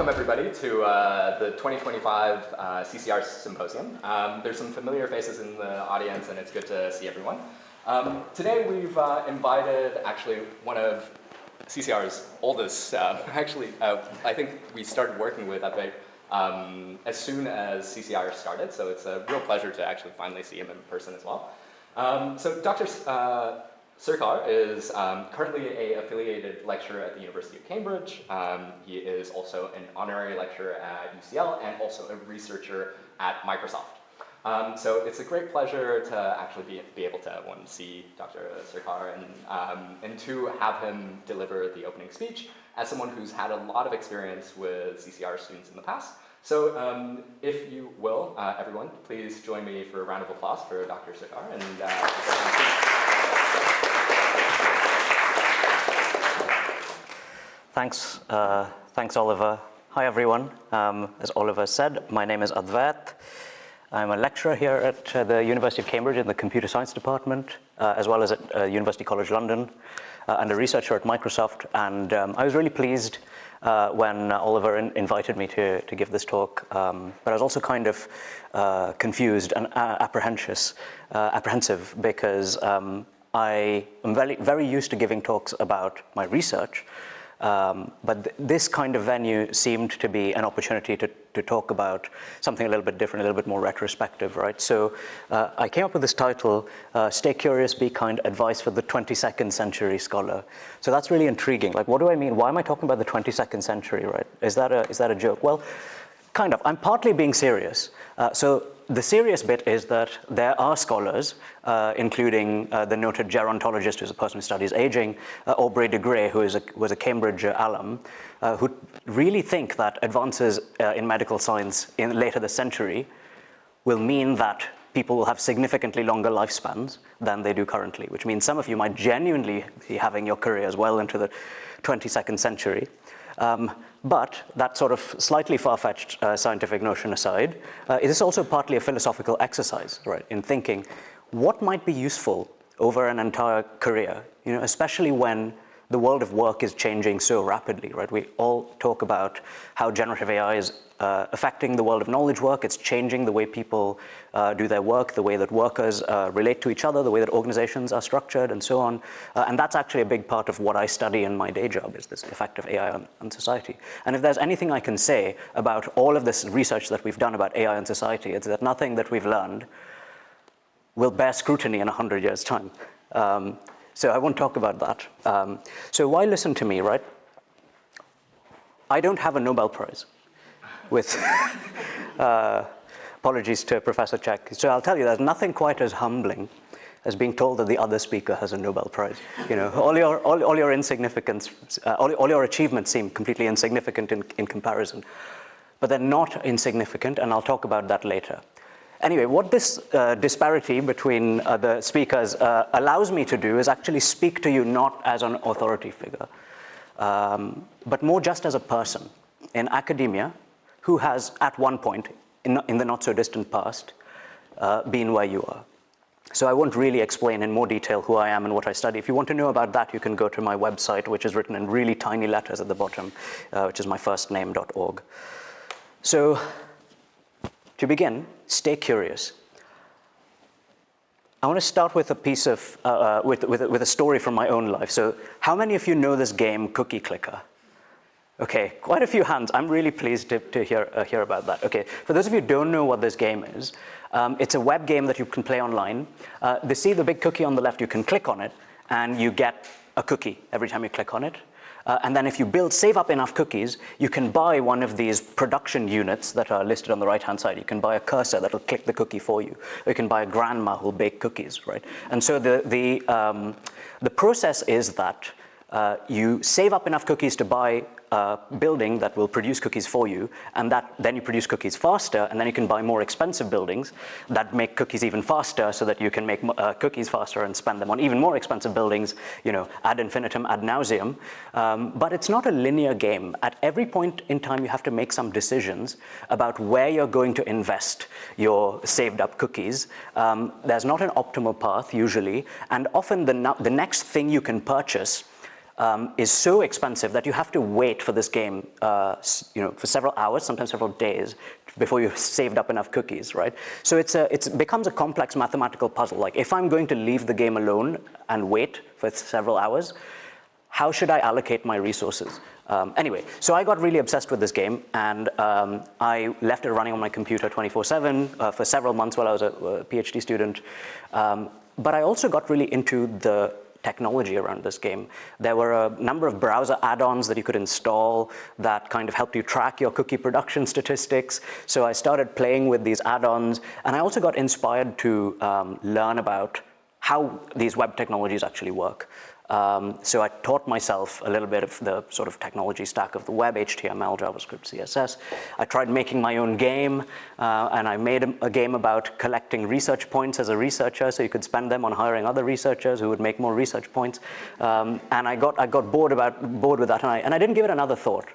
welcome everybody to the 2025 CCIR Symposium. There's some familiar faces in the audience and it's good to see everyone. Today we've invited actually one of CCIR's oldest, I think we started working with Advait as soon as CCIR started, so it's a real pleasure to actually finally see him in person as well. So Dr. Sarkar is currently an affiliated lecturer at the University of Cambridge. He is also an honorary lecturer at UCL and also a researcher at Microsoft. So it's a great pleasure to actually be able to, one, see Dr. Sarkar and two, have him deliver the opening speech as someone who's had a lot of experience with CCIR students in the past. So if you will, everyone, please join me for a round of applause for Dr. Sarkar. Thanks, Oliver. Hi, everyone. As Oliver said, my name is Advait. I'm a lecturer here at the University of Cambridge in the Computer Science Department, as well as at University College London, and a researcher at Microsoft. And I was really pleased when Oliver invited me to give this talk, but I was also kind of confused and apprehensive because I am very used to giving talks about my research. But this kind of venue seemed to be an opportunity to talk about something a little bit different, a little bit more retrospective, right? So I came up with this title, Stay Curious, Be Kind, Advice for the 22nd Century Scholar. So that's really intriguing. Like, what do I mean? Why am I talking about the 22nd century, right? Is that a joke? Well, kind of. I'm partly being serious. So the serious bit is that there are scholars, including the noted gerontologist, who's a person who studies aging, Aubrey de Grey, who was a Cambridge alum, who really think that advances in medical science in later this century will mean that people will have significantly longer lifespans than they do currently, which means some of you might genuinely be having your careers well into the 22nd century. But that sort of slightly far-fetched scientific notion aside, it is also partly a philosophical exercise, right, in thinking what might be useful over an entire career, especially when the world of work is changing so rapidly, right? We all talk about how generative AI is affecting the world of knowledge work. It's changing the way people do their work, the way that workers relate to each other, the way that organizations are structured, and so on. And that's actually a big part of what I study in my day job, is this effect of AI on society. And if there's anything I can say about all of this research that we've done about AI and society, it's that nothing that we've learned will bear scrutiny in 100 years' time. So I won't talk about that. So why listen to me, right? I don't have a Nobel Prize, with apologies to Professor Czech. So I'll tell you, there's nothing quite as humbling as being told that the other speaker has a Nobel Prize. All your insignificance, all your achievements seem completely insignificant in comparison, but they're not insignificant, and I'll talk about that later. Anyway, what this disparity between the speakers allows me to do is actually speak to you not as an authority figure, but more just as a person in academia who has, at one point, in the not-so-distant past, been where you are. So I won't really explain in more detail who I am and what I study. If you want to know about that, you can go to my website, which is written in really tiny letters at the bottom, which is myfirstname.org. So, to begin, stay curious. I want to start with a piece of, with a story from my own life. So how many of you know this game, Cookie Clicker? Okay, quite a few hands. I'm really pleased to hear about that. Okay, for those of you who don't know what this game is, it's a web game that you can play online. See the big cookie on the left, you can click on it, and you get a cookie every time you click on it. And then if you save up enough cookies, you can buy one of these production units that are listed on the right-hand side. You can buy a cursor that'll click the cookie for you. Or you can buy a grandma who'll bake cookies, right? And so the process is that you save up enough cookies to buy a building that will produce cookies for you, and then you produce cookies faster, and then you can buy more expensive buildings that make cookies even faster, so that you can make cookies faster and spend them on even more expensive buildings, ad infinitum, ad nauseum. But it's not a linear game. At every point in time, you have to make some decisions about where you're going to invest your saved up cookies. There's not an optimal path usually, and often the next thing you can purchase is so expensive that you have to wait for this game, for several hours, sometimes several days, before you've saved up enough cookies, right? So it becomes a complex mathematical puzzle. Like, if I'm going to leave the game alone and wait for several hours, how should I allocate my resources? Anyway, so I got really obsessed with this game, and I left it running on my computer 24/7 for several months while I was a PhD student. But I also got really into the technology around this game. There were a number of browser add-ons that you could install that kind of helped you track your cookie production statistics. So I started playing with these add-ons, and I also got inspired to learn about how these web technologies actually work. So I taught myself a little bit of the sort of technology stack of the web, HTML, JavaScript, CSS. I tried making my own game, and I made a game about collecting research points as a researcher, so you could spend them on hiring other researchers who would make more research points. And I got bored with that, and I didn't give it another thought.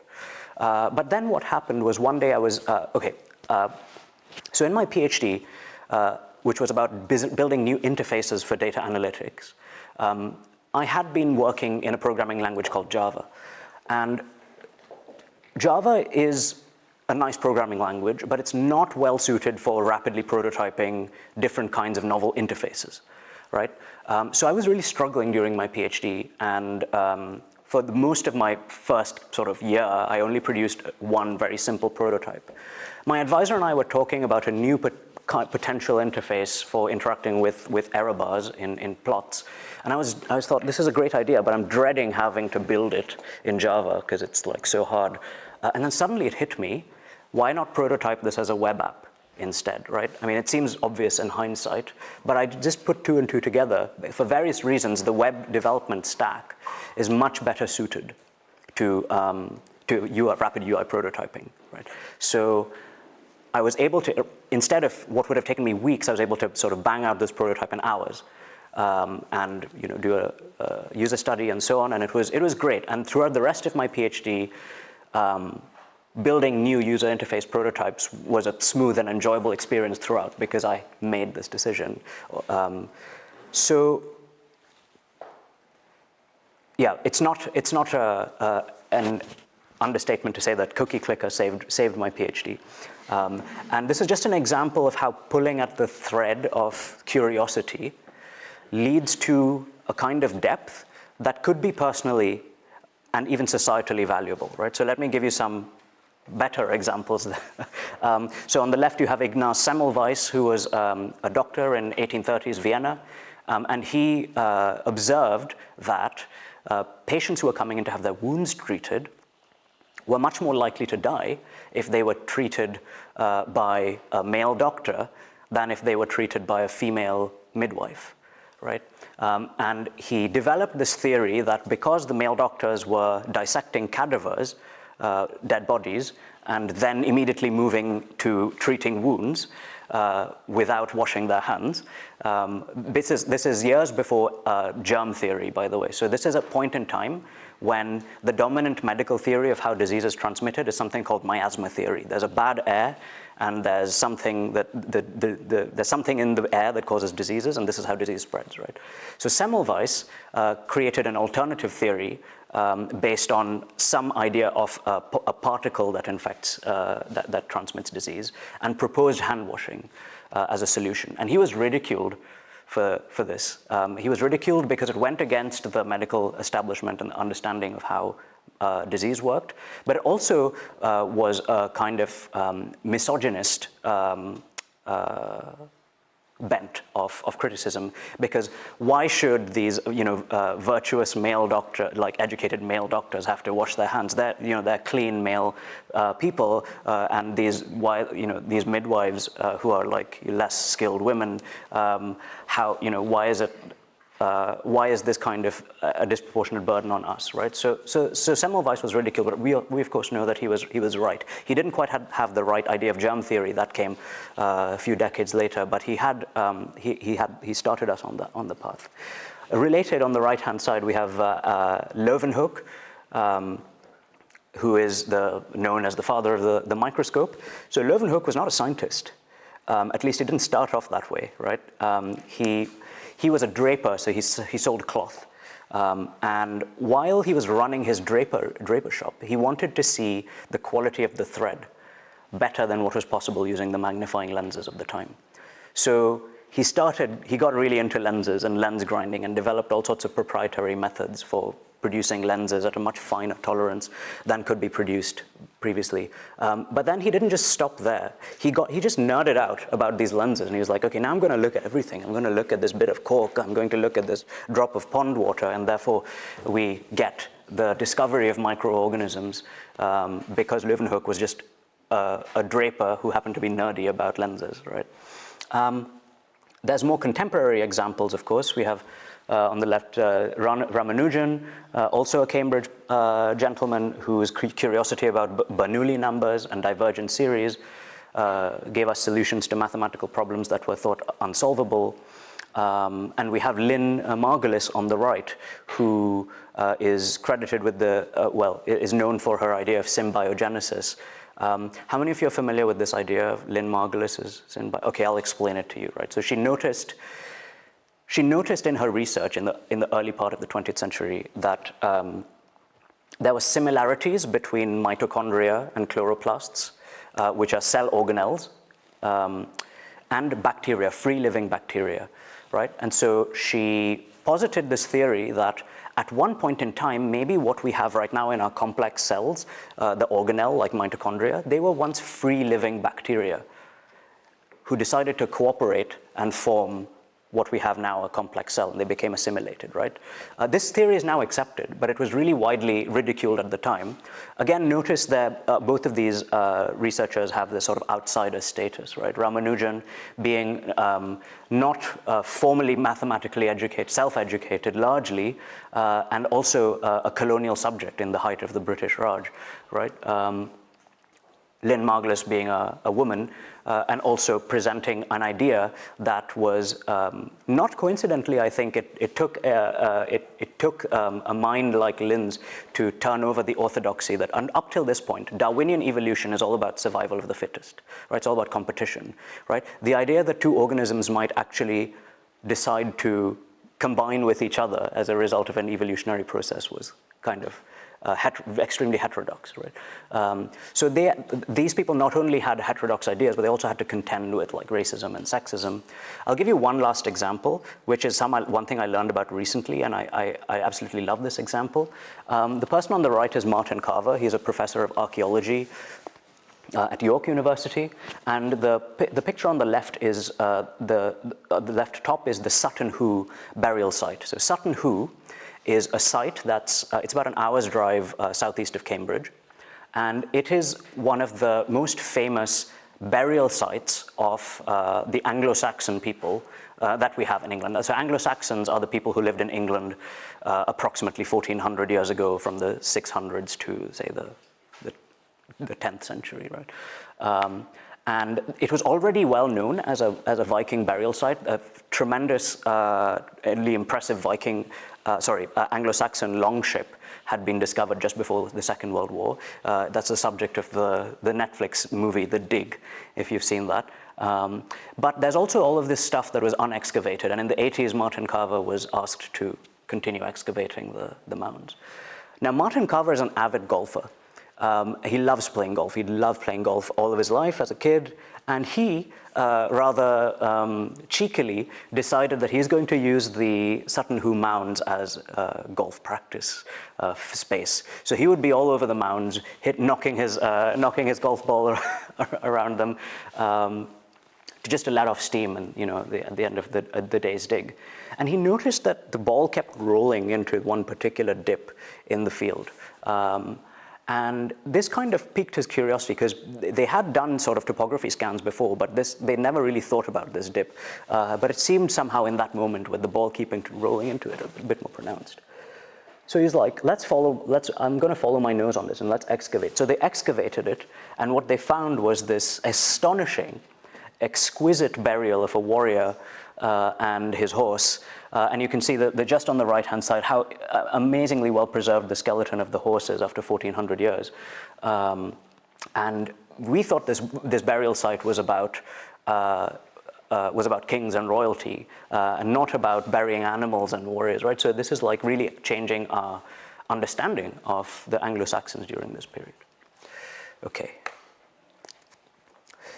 But then what happened was one day I was, so in my PhD, which was about building new interfaces for data analytics, I had been working in a programming language called Java. And Java is a nice programming language, but it's not well suited for rapidly prototyping different kinds of novel interfaces, right? So I was really struggling during my PhD, and for most of my first sort of year, I only produced one very simple prototype. My advisor and I were talking about a new potential interface for interacting with error bars in plots. And I thought, this is a great idea, but I'm dreading having to build it in Java because it's like so hard. And then suddenly it hit me, why not prototype this as a web app instead, right? I mean, it seems obvious in hindsight, but I just put two and two together. For various reasons, the web development stack is much better suited to rapid UI prototyping, right? So I was able to, instead of what would have taken me weeks, I was able to sort of bang out this prototype in hours. And do a user study and so on, and it was great. And throughout the rest of my PhD, building new user interface prototypes was a smooth and enjoyable experience throughout because I made this decision. So yeah, it's not an understatement to say that Cookie Clicker saved my PhD. And this is just an example of how pulling at the thread of curiosity leads to a kind of depth that could be personally and even societally valuable, right? So let me give you some better examples. So on the left, you have Ignaz Semmelweis, who was a doctor in 1830s Vienna, and he observed that patients who were coming in to have their wounds treated were much more likely to die if they were treated by a male doctor than if they were treated by a female midwife. Right? And he developed this theory that because the male doctors were dissecting cadavers, dead bodies, and then immediately moving to treating wounds without washing their hands. This is years before germ theory, by the way. So this is a point in time when the dominant medical theory of how disease is transmitted is something called miasma theory. There's a bad air, and there's something there's something in the air that causes diseases, and this is how disease spreads, right? So Semmelweis created an alternative theory based on some idea of a particle that infects, that transmits disease, and proposed hand washing as a solution. And he was ridiculed for this. He was ridiculed because it went against the medical establishment and the understanding of how disease worked, but it also was a kind of misogynist bent of criticism, because why should these virtuous male doctor, like educated male doctors, have to wash their hands? They're clean male people, and these midwives who are like less skilled women, why is this kind of a disproportionate burden on us, right? So Semmelweis was ridiculed, but we of course know that he was right. He didn't quite have the right idea of germ theory. That came a few decades later, but he started us on the path. Related, on the right hand side, we have Leeuwenhoek, who is known as the father of the microscope. So Leeuwenhoek was not a scientist. At least he didn't start off that way, right? He was a draper, so he sold cloth. And while he was running his draper shop, he wanted to see the quality of the thread better than what was possible using the magnifying lenses of the time. So he got really into lenses and lens grinding and developed all sorts of proprietary methods for producing lenses at a much finer tolerance than could be produced previously. But then he didn't just stop there. He just nerded out about these lenses, and he was like, okay, now I'm going to look at everything. I'm going to look at this bit of cork. I'm going to look at this drop of pond water, and therefore we get the discovery of microorganisms because Leeuwenhoek was just a draper who happened to be nerdy about lenses, right? There's more contemporary examples, of course. We have on the left, Ramanujan, also a Cambridge gentleman whose curiosity about Bernoulli numbers and divergent series gave us solutions to mathematical problems that were thought unsolvable. And we have Lynn Margulis on the right, who is credited with is known for her idea of symbiogenesis. How many of you are familiar with this idea of Lynn Margulis's symbiogenesis? Okay, I'll explain it to you, right? So she noticed in her research in the early part of the 20th century that there were similarities between mitochondria and chloroplasts, which are cell organelles, and bacteria, free-living bacteria, right? And so she posited this theory that at one point in time, maybe what we have right now in our complex cells, the organelle like mitochondria, they were once free-living bacteria who decided to cooperate and form what we have now, a complex cell, and they became assimilated, right? This theory is now accepted, but it was really widely ridiculed at the time. Again, notice that both of these researchers have this sort of outsider status, right? Ramanujan being not formally mathematically educated, self-educated largely, and also a colonial subject in the height of the British Raj, right? Lynn Margulis being a woman, and also presenting an idea that was not coincidentally, I think it took a mind like Lynn's to turn over the orthodoxy that up till this point, Darwinian evolution is all about survival of the fittest, right? It's all about competition, right? The idea that two organisms might actually decide to combine with each other as a result of an evolutionary process was kind of extremely heterodox, right? So these people not only had heterodox ideas, but they also had to contend with like racism and sexism. I'll give you one last example, which is one thing I learned about recently, and I absolutely love this example. The person on the right is Martin Carver. He's a professor of archaeology at York University, and the picture on the left is the left top is the Sutton Hoo burial site. So Sutton Hoo is a site that's, it's about an hour's drive southeast of Cambridge. And it is one of the most famous burial sites of the Anglo-Saxon people that we have in England. So Anglo-Saxons are the people who lived in England approximately 1400 years ago, from the 600s to, say, the 10th century, right? And it was already well known as a Viking burial site. A tremendously impressive Anglo-Saxon longship had been discovered just before the Second World War. That's the subject of the Netflix movie, The Dig, if you've seen that. But there's also all of this stuff that was unexcavated, and in the 80s, Martin Carver was asked to continue excavating the mounds. Now, Martin Carver is an avid golfer. He loves playing golf. He loved playing golf all of his life as a kid, and he rather cheekily decided that he's going to use the Sutton Hoo mounds as golf practice space. So he would be all over the mounds, knocking his golf ball around them, just to let off steam, and at the end of the day's dig. And he noticed that the ball kept rolling into one particular dip in the field. And this kind of piqued his curiosity, because they had done sort of topography scans before, but they never really thought about this dip. But it seemed somehow in that moment, with the ball keeping rolling into it, a bit more pronounced. So he's like, I'm going to follow my nose on this, and let's excavate. So they excavated it, and what they found was this astonishing, exquisite burial of a warrior and his horse. And you can see that just on the right-hand side, how amazingly well preserved the skeleton of the horse is after 1,400 years. And we thought this burial site was about was about kings and royalty, and not about burying animals and warriors, right? So this is like really changing our understanding of the Anglo-Saxons during this period. Okay.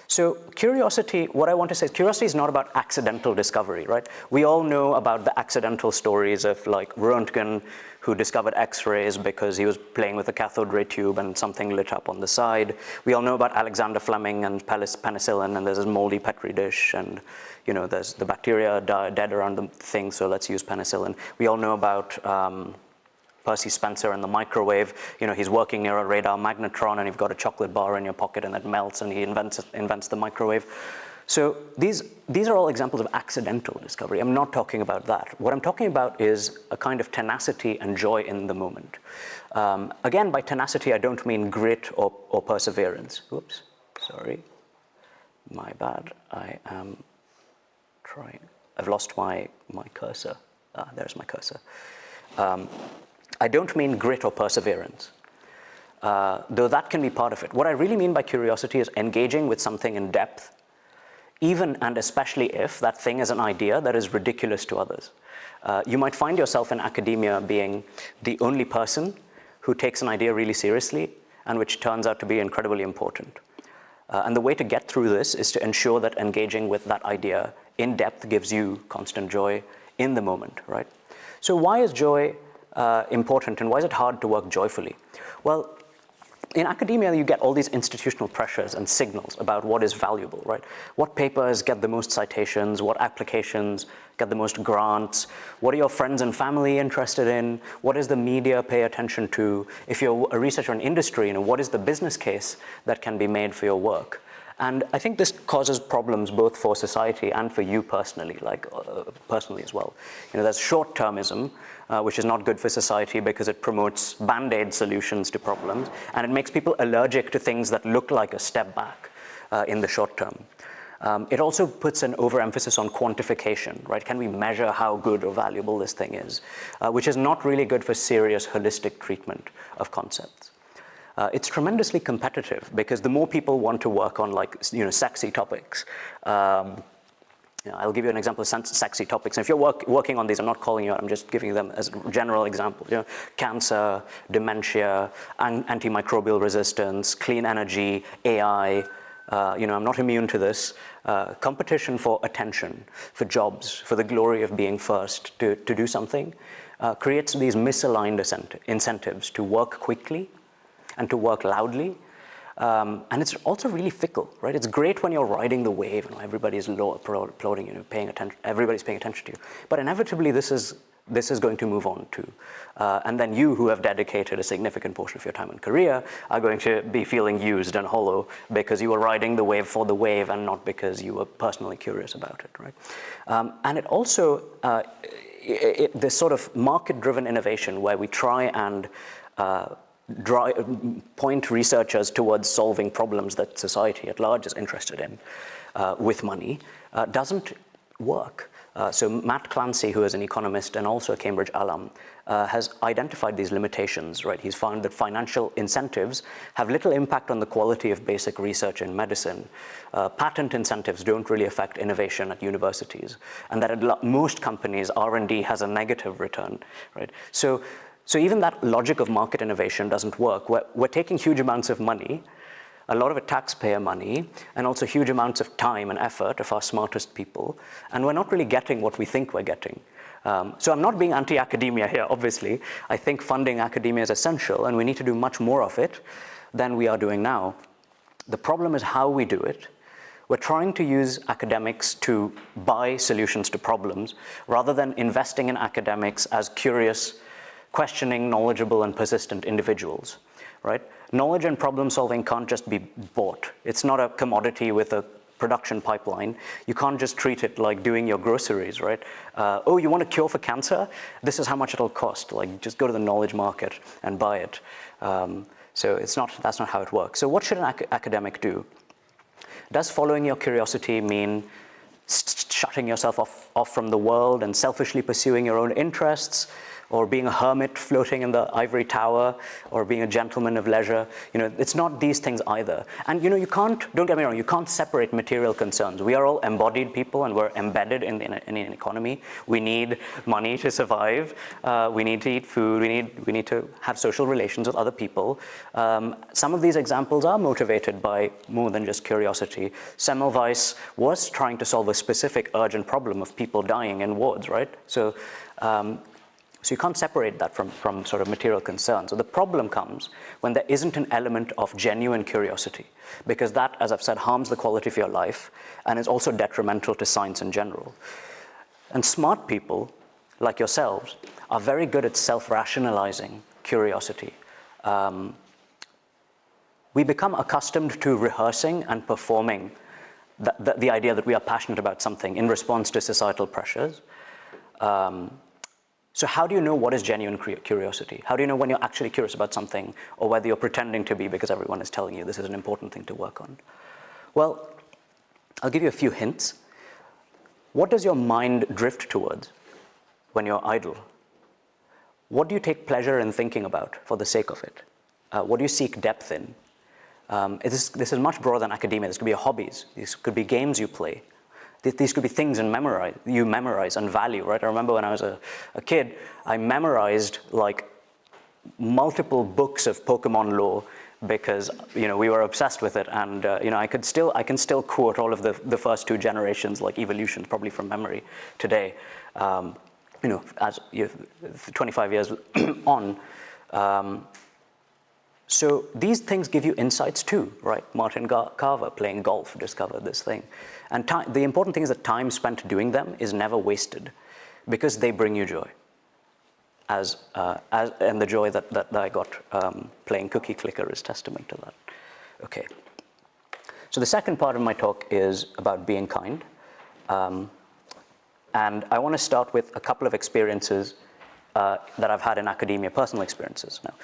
So curiosity, what I want to say is curiosity is not about accidental discovery, right? We all know about the accidental stories of like Röntgen, who discovered X-rays because he was playing with a cathode ray tube and something lit up on the side. We all know about Alexander Fleming and penicillin, and there's this moldy Petri dish, and you know, there's the bacteria dead around the thing, so let's use penicillin. We all know about Percy Spencer and the microwave. You know, he's working near a radar magnetron, and you've got a chocolate bar in your pocket and it melts, and he invents the microwave. So these are all examples of accidental discovery. I'm not talking about that. What I'm talking about is a kind of tenacity and joy in the moment. Again, by tenacity, I don't mean grit or perseverance. Oops, sorry, my bad. I am trying. I've lost my cursor. There's my cursor. I don't mean grit or perseverance, though that can be part of it. What I really mean by curiosity is engaging with something in depth, even and especially if that thing is an idea that is ridiculous to others. You might find yourself in academia being the only person who takes an idea really seriously and which turns out to be incredibly important. And the way to get through this is to ensure that engaging with that idea in depth gives you constant joy in the moment, right? So why is joy important, and why is it hard to work joyfully? Well, in academia, you get all these institutional pressures and signals about what is valuable, right? What papers get the most citations, what applications get the most grants, what are your friends and family interested in, what does the media pay attention to? If you're a researcher in industry, you know, what is the business case that can be made for your work? And I think this causes problems both for society and for you personally, personally as well. You know, there's short-termism, which is not good for society because it promotes band-aid solutions to problems, and it makes people allergic to things that look like a step back in the short term. It also puts an overemphasis on quantification, right? Can we measure how good or valuable this thing is? Which is not really good for serious holistic treatment of concepts. It's tremendously competitive because the more people want to work on, like, you know, sexy topics. You know, I'll give you an example of sexy topics. And if you're working on these, I'm not calling you out, I'm just giving you them as general examples. You know, cancer, dementia, antimicrobial resistance, clean energy, AI. You know, I'm not immune to this. Competition for attention, for jobs, for the glory of being first to do something, creates these misaligned incentives to work quickly and to work loudly. And it's also really fickle, right? It's great when you're riding the wave and everybody's applauding, you know, paying attention, everybody's paying attention to you. But inevitably, this is going to move on too. And then you, who have dedicated a significant portion of your time and career, are going to be feeling used and hollow because you were riding the wave for the wave and not because you were personally curious about it, right? And it also, this sort of market-driven innovation where we try and point researchers towards solving problems that society at large is interested in with money, doesn't work. So Matt Clancy, who is an economist and also a Cambridge alum, has identified these limitations, right? He's found that financial incentives have little impact on the quality of basic research in medicine. Patent incentives don't really affect innovation at universities, and that at most companies, R&D has a negative return, right? So even that logic of market innovation doesn't work. We're taking huge amounts of money, a lot of it taxpayer money, and also huge amounts of time and effort of our smartest people, and we're not really getting what we think we're getting. So I'm not being anti-academia here, obviously. I think funding academia is essential, and we need to do much more of it than we are doing now. The problem is how we do it. We're trying to use academics to buy solutions to problems, rather than investing in academics as curious, questioning, knowledgeable, and persistent individuals, right? Knowledge and problem solving can't just be bought. It's not a commodity with a production pipeline. You can't just treat it like doing your groceries, right? Oh, you want a cure for cancer? This is how much it'll cost. Like, just go to the knowledge market and buy it. So that's not how it works. So what should an academic do? Does following your curiosity mean shutting yourself off from the world and selfishly pursuing your own interests? or being a hermit floating in the ivory tower, or being a gentleman of leisure. It's not these things either. And you can't, don't get me wrong, you can't separate material concerns. We are all embodied people, and we're embedded in an economy. We need money to survive. We need to eat food. We need to have social relations with other people. Some of these examples are motivated by more than just curiosity. Semmelweis was trying to solve a specific urgent problem of people dying in wards, right? So you can't separate that from sort of material concern. So the problem comes when there isn't an element of genuine curiosity, because that, as I've said, harms the quality of your life and is also detrimental to science in general. And smart people, like yourselves, are very good at self-rationalizing curiosity. We become accustomed to rehearsing and performing the idea that we are passionate about something in response to societal pressures. So how do you know what is genuine curiosity? How do you know when you're actually curious about something, or whether you're pretending to be because everyone is telling you this is an important thing to work on? Well, I'll give you a few hints. What does your mind drift towards when you're idle? What do you take pleasure in thinking about for the sake of it? What do you seek depth in? This is much broader than academia. This could be your hobbies. These could be games you play. These could be things you memorize and value, right? I remember when I was a kid, I memorized like multiple books of Pokemon lore because we were obsessed with it, and I can still quote all of the first two generations, like evolutions, probably from memory today. As 25 years on. So these things give you insights too, right? Martin Carver, playing golf, discovered this thing. And the important thing is that time spent doing them is never wasted, because they bring you joy. And the joy that I got playing Cookie Clicker is testament to that. Okay. So the second part of my talk is about being kind. And I want to start with a couple of experiences that I've had in academia, personal experiences. Now,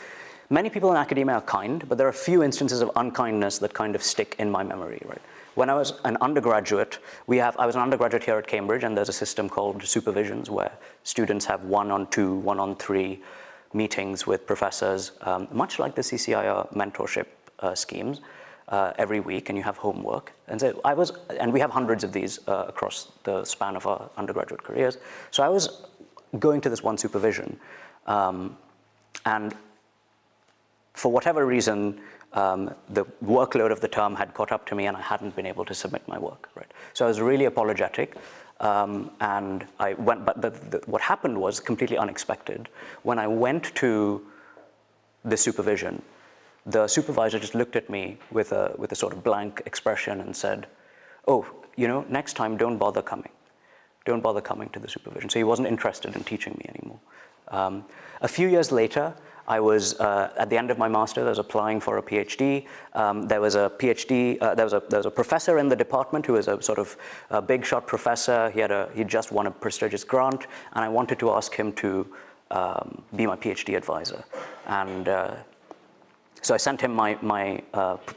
many people in academia are kind, but there are a few instances of unkindness that kind of stick in my memory, right? When I was an undergraduate, I was an undergraduate here at Cambridge, and there's a system called supervisions where students have 1-on-2, 1-on-3 meetings with professors, much like the CCIR mentorship schemes, every week, and you have homework. And so and we have hundreds of these across the span of our undergraduate careers. So I was going to this one supervision, and for whatever reason, the workload of the term had caught up to me, and I hadn't been able to submit my work, right? So I was really apologetic, and I went, but what happened was completely unexpected. When I went to the supervision, the supervisor just looked at me with a sort of blank expression and said, "Oh, next time don't bother coming. Don't bother coming to the supervision." So he wasn't interested in teaching me anymore. A few years later, I was at the end of my master's. I was applying for a PhD. There was a PhD. There was a professor in the department who was a sort of a big shot professor. He just won a prestigious grant, and I wanted to ask him to be my PhD advisor. And so I sent him my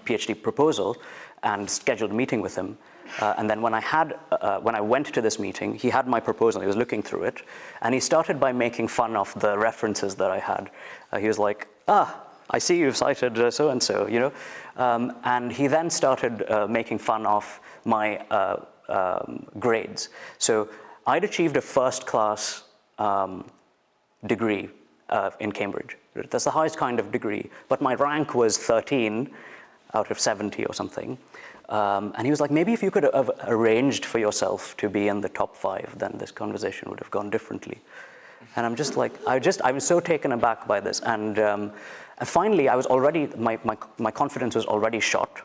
PhD proposal and scheduled a meeting with him. And then when I went to this meeting, he had my proposal. He was looking through it, and he started by making fun of the references that I had. He was like, I see you've cited so and so, and he then started making fun of my grades. So I'd achieved a first-class degree in Cambridge. That's the highest kind of degree, but my rank was 13 out of 70 or something. And he was like, maybe if you could have arranged for yourself to be in the top 5, then this conversation would have gone differently. And I'm just like, I was so taken aback by this. And finally, I was already, my confidence was already shot.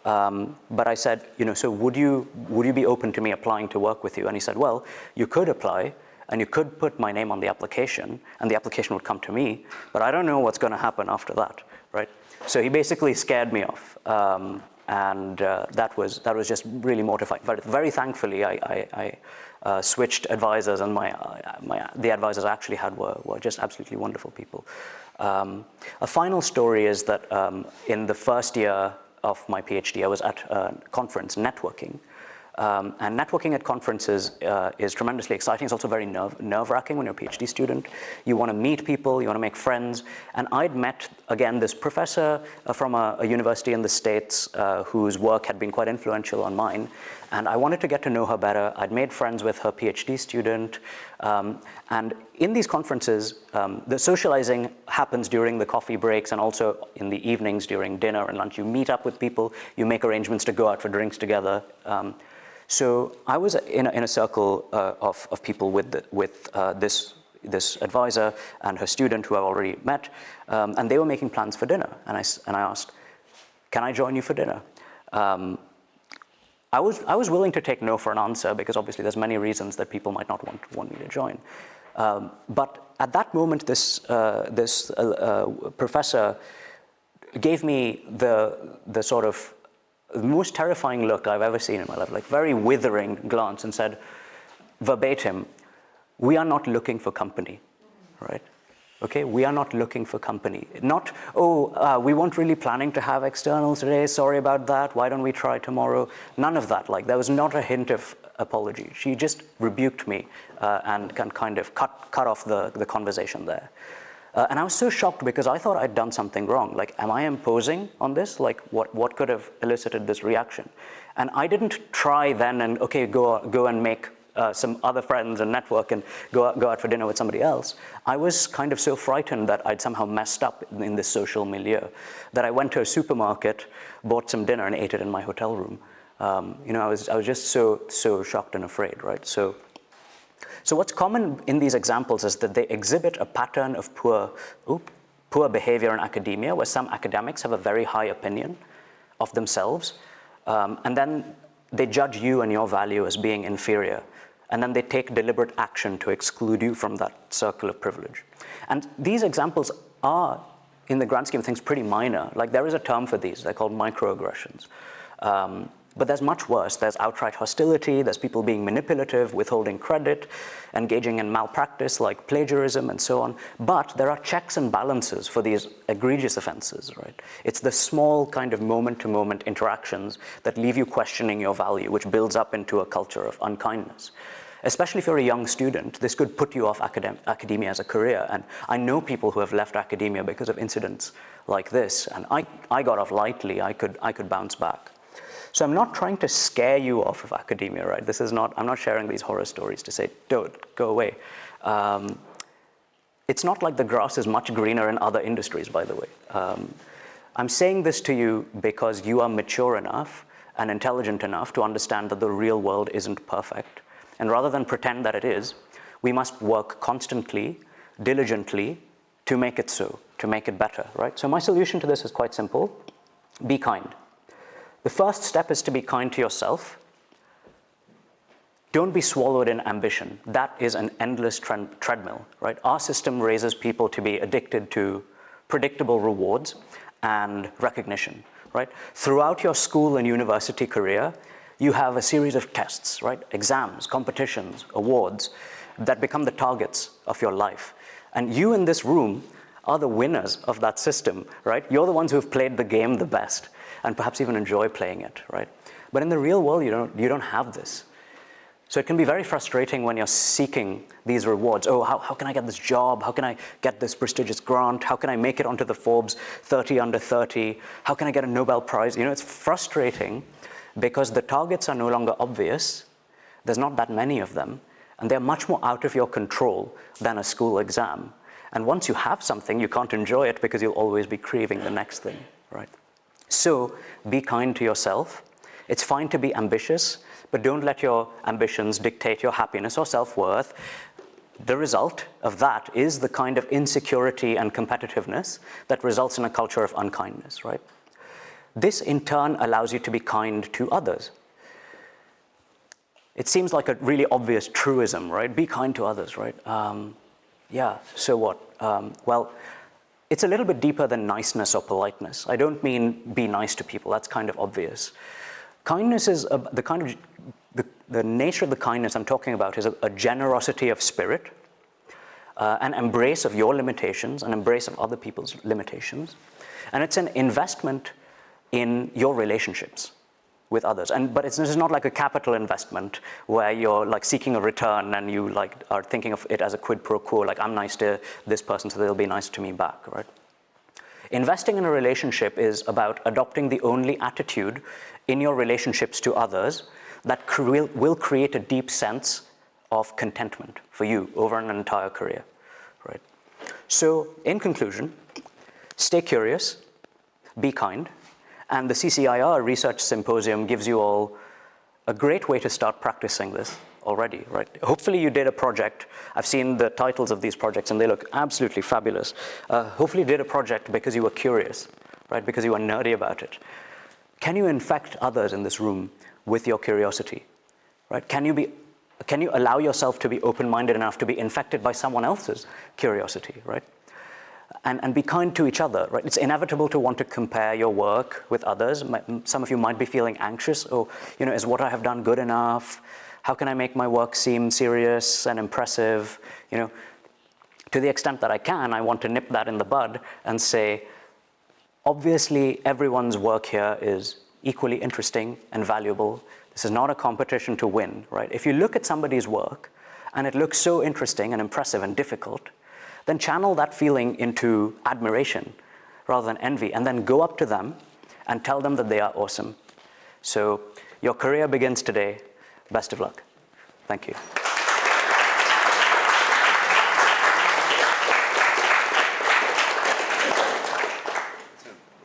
But I said, so would you be open to me applying to work with you? And he said, well, you could apply, and you could put my name on the application, and the application would come to me, but I don't know what's going to happen after that, right? So he basically scared me off. And that was just really mortifying. But very thankfully, I switched advisors, and the advisors I actually had were just absolutely wonderful people. A final story is that in the first year of my PhD, I was at a conference networking, And networking at conferences is tremendously exciting. It's also very nerve-wracking when you're a PhD student. You want to meet people, you want to make friends. And I'd met, again, this professor from a university in the States whose work had been quite influential on mine. And I wanted to get to know her better. I'd made friends with her PhD student. And in these conferences, the socializing happens during the coffee breaks and also in the evenings during dinner and lunch. You meet up with people, you make arrangements to go out for drinks together. So I was in a circle of people with this advisor and her student who I've already met, and they were making plans for dinner. And I asked, "Can I join you for dinner?" I was willing to take no for an answer because obviously there's many reasons that people might not want me to join. But at that moment, this professor gave me the sort of the most terrifying look I've ever seen in my life, like very withering glance, and said verbatim, "We are not looking for company," right? Okay, we are not looking for company. Not, we weren't really planning to have externals today, sorry about that, why don't we try tomorrow? None of that, like there was not a hint of apology. She just rebuked me and kind of cut off the conversation there. And I was so shocked because I thought I'd done something wrong. Like, am I imposing on this? Like, what could have elicited this reaction? And I didn't try then and, okay, go and make some other friends and network and go out for dinner with somebody else. I was kind of so frightened that I'd somehow messed up in this social milieu that I went to a supermarket, bought some dinner and ate it in my hotel room. I was just so shocked and afraid, right? So what's common in these examples is that they exhibit a pattern of poor behavior in academia, where some academics have a very high opinion of themselves, and then they judge you and your value as being inferior, and then they take deliberate action to exclude you from that circle of privilege. And these examples are, in the grand scheme of things, pretty minor. Like, there is a term for these. They're called microaggressions. But there's much worse. There's outright hostility, there's people being manipulative, withholding credit, engaging in malpractice like plagiarism and so on. But there are checks and balances for these egregious offenses, right? It's the small kind of moment-to-moment interactions that leave you questioning your value, which builds up into a culture of unkindness. Especially if you're a young student, this could put you off academia as a career. And I know people who have left academia because of incidents like this, and I got off lightly. I could bounce back. So I'm not trying to scare you off of academia, right? I'm not sharing these horror stories to say, don't, go away. It's not like the grass is much greener in other industries, by the way. I'm saying this to you because you are mature enough and intelligent enough to understand that the real world isn't perfect. And rather than pretend that it is, we must work constantly, diligently, to make it so, to make it better, right? So my solution to this is quite simple. Be kind. The first step is to be kind to yourself. Don't be swallowed in ambition. That is an endless treadmill, right? Our system raises people to be addicted to predictable rewards and recognition, right? Throughout your school and university career, you have a series of tests, right? Exams, competitions, awards that become the targets of your life. And you in this room are the winners of that system, right? You're the ones who have played the game the best and perhaps even enjoy playing it, right? But in the real world, you don't have this. So it can be very frustrating when you're seeking these rewards. Oh, how can I get this job? How can I get this prestigious grant? How can I make it onto the Forbes 30 under 30? How can I get a Nobel Prize? It's frustrating because the targets are no longer obvious. There's not that many of them, and they're much more out of your control than a school exam. And once you have something, you can't enjoy it because you'll always be craving the next thing, right? So be kind to yourself. It's fine to be ambitious, but don't let your ambitions dictate your happiness or self-worth. The result of that is the kind of insecurity and competitiveness that results in a culture of unkindness, right? This in turn allows you to be kind to others. It seems like a really obvious truism, right? Be kind to others, right? Yeah, so what? Well, it's a little bit deeper than niceness or politeness. I don't mean be nice to people. That's kind of obvious. Kindness is the nature of the kindness I'm talking about is a generosity of spirit, an embrace of your limitations, an embrace of other people's limitations. And it's an investment in your relationships. with others. But this is not like a capital investment where you're like seeking a return and you like are thinking of it as a quid pro quo, like I'm nice to this person so they'll be nice to me back, right? Investing in a relationship is about adopting the only attitude in your relationships to others that will create a deep sense of contentment for you over an entire career, right? So in conclusion, stay curious, be kind, and the CCIR Research Symposium gives you all a great way to start practicing this already, right? Hopefully you did a project. I've seen the titles of these projects and they look absolutely fabulous. Hopefully you did a project because you were curious, right? Because you were nerdy about it. Can you infect others in this room with your curiosity, right? Can you allow yourself to be open-minded enough to be infected by someone else's curiosity, right? And be kind to each other, right? It's inevitable to want to compare your work with others. Some of you might be feeling anxious. Oh, is what I have done good enough? How can I make my work seem serious and impressive? To the extent that I can, I want to nip that in the bud and say, obviously, everyone's work here is equally interesting and valuable. This is not a competition to win, right? If you look at somebody's work and it looks so interesting and impressive and difficult, then channel that feeling into admiration rather than envy, and then go up to them and tell them that they are awesome. So your career begins today. Best of luck. Thank you.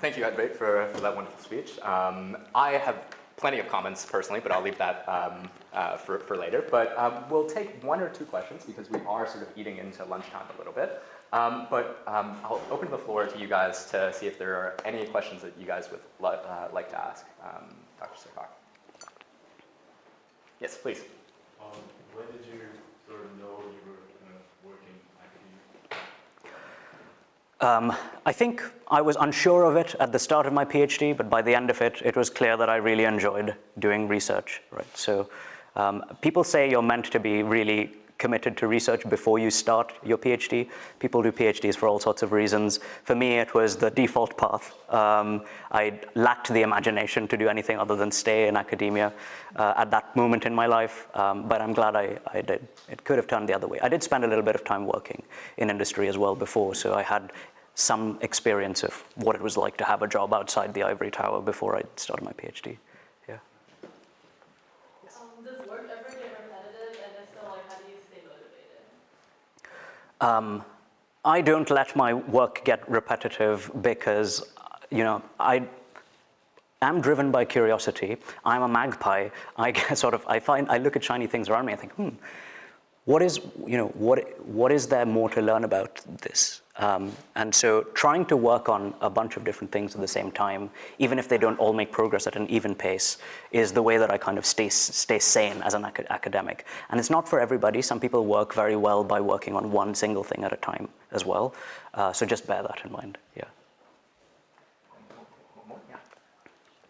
Thank you, Advait, for that wonderful speech. I have plenty of comments personally, but I'll leave that for later. But we'll take one or two questions because we are sort of eating into lunchtime a little bit. I'll open the floor to you guys to see if there are any questions that you guys would like to ask Dr. Sarkar. Yes, please. When did you sort of know you were working academia? I think I was unsure of it at the start of my PhD, but by the end of it, it was clear that I really enjoyed doing research, right? So people say you're meant to be really committed to research before you start your PhD. People do PhDs for all sorts of reasons. For me, it was the default path. I lacked the imagination to do anything other than stay in academia at that moment in my life, but I'm glad I did. It could have turned the other way. I did spend a little bit of time working in industry as well before, so I had some experience of what it was like to have a job outside the ivory tower before I started my PhD. Yeah. Does work ever get repetitive, and if so, how do you stay motivated? I don't let my work get repetitive because, I am driven by curiosity. I'm a magpie. I look at shiny things around me. I think, what is there more to learn about this? And so trying to work on a bunch of different things at the same time, even if they don't all make progress at an even pace, is the way that I kind of stay sane as an academic. And it's not for everybody. Some people work very well by working on one single thing at a time as well. So just bear that in mind, yeah.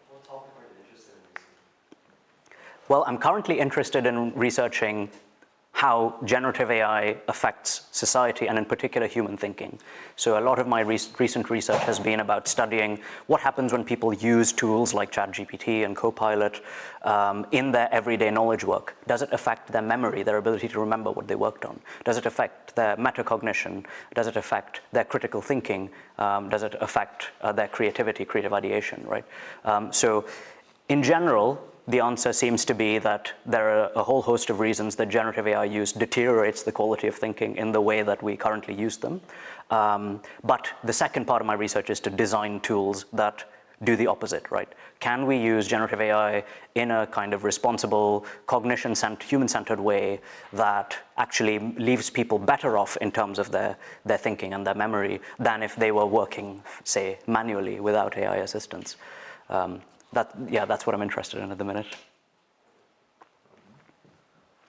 What topic are you interested in researching? Well, I'm currently interested in researching how generative AI affects society and in particular human thinking. So a lot of my recent research has been about studying what happens when people use tools like ChatGPT and Copilot in their everyday knowledge work. Does it affect their memory, their ability to remember what they worked on? Does it affect their metacognition? Does it affect their critical thinking? Does it affect their creativity, creative ideation, right? So in general, the answer seems to be that there are a whole host of reasons that generative AI use deteriorates the quality of thinking in the way that we currently use them. But the second part of my research is to design tools that do the opposite, right? Can we use generative AI in a kind of responsible, human-centered way that actually leaves people better off in terms of their thinking and their memory than if they were working, say, manually without AI assistance? That's what I'm interested in at the minute.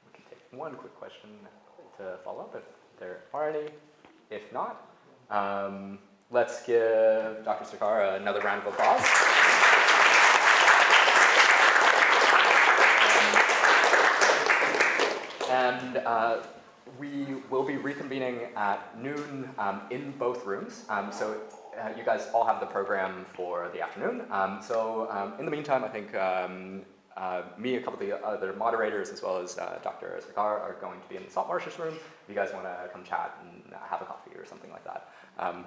We can take one quick question to follow up if there are any. If not, let's give Dr. Sarkar another round of applause. We will be reconvening at noon in both rooms. So you guys all have the program for the afternoon. In the meantime, I think me, a couple of the other moderators, as well as Dr. Sarkar are going to be in the Salt Marshes room. If you guys want to come chat and have a coffee or something like that,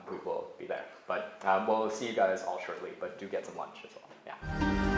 we will be there. But we'll see you guys all shortly, but do get some lunch as well. Yeah.